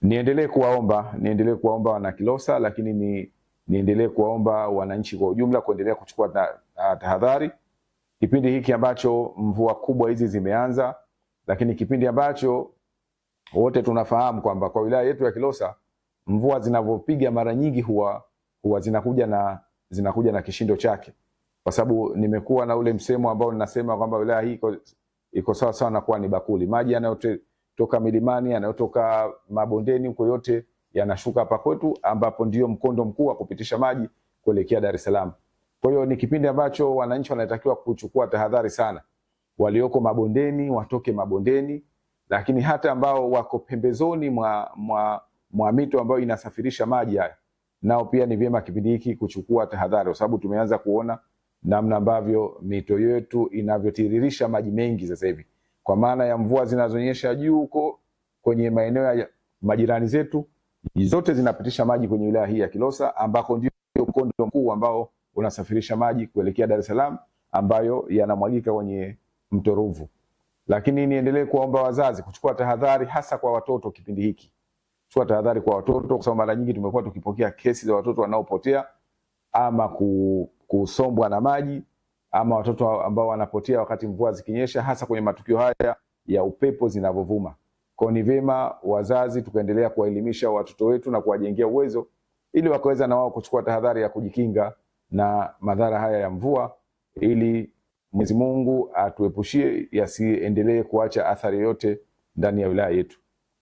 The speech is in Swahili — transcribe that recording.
Niendelee kuwaomba wana Kilosa, lakini niendelee kuwaomba wananchi kwa ujumla kuendelea kuchukua tahadhari kipindi hiki ambacho mvua kubwa hizi zimeanza, lakini kipindi ambacho wote tunafahamu kwamba kwa wilaya yetu ya Kilosa mvua zinavyopiga mara nyingi huwa zinakuja na kishindo chake, kwa sababu nimekuwa na ule msemo ambao ninasema kwamba wilaya hii iko sawa sawa na kuwa ni bakuli. Maji yanayotoka milimani, yanayotoka mabondeni huko yote yanashuka hapa kwetu, ambapo ndio mkondo mkuu wa kupitisha maji kuelekea Dar es Salaam. Kwa hiyo ni kipindi ambacho wananchi wanatakiwa kuchukua tahadhari sana. Walioko mabondeni watoke mabondeni, lakini hata ambao wako pembezoni mwa mito ambayo inasafirisha maji haya, nao pia ni vyema kipindi hiki kuchukua tahadhari, kwa sababu tumeanza kuona namna ambavyo mito yetu inavyotiririsha maji mengi sasa hivi, kwa maana ya mvua zinazonyesha juu huko kwenye maeneo ya majirani zetu, zote zinapitisha maji kwenye wilaya hii ya Kilosa, ambako ndio mkondo mkuu ambao unasafirisha maji kuelekea Dar es Salaam, ambayo yanamwagika kwenye mto Ruvu. Lakini niendelee kuomba wazazi kuchukua tahadhari, hasa kwa watoto kipindi hiki. Chukua tahadhari kwa watoto, kwa sababu mara nyingi tumekuwa tukipokea kesi za watoto wanaopotea ama kusombwa na maji, ama watoto ambao wanapotea wakati mvua zikinyesha, hasa kwenye matukio haya ya upepo zinavovuma. Kwa ni vyema wazazi tukaendelea kuwaelimisha watoto wetu na kuwajengea uwezo, ili wakaweza na wao kuchukua tahadhari ya kujikinga na madhara haya ya mvua, ili Mwenyezi Mungu atuepushie yasiendelee kuacha athari yote ndani ya wilaya yetu.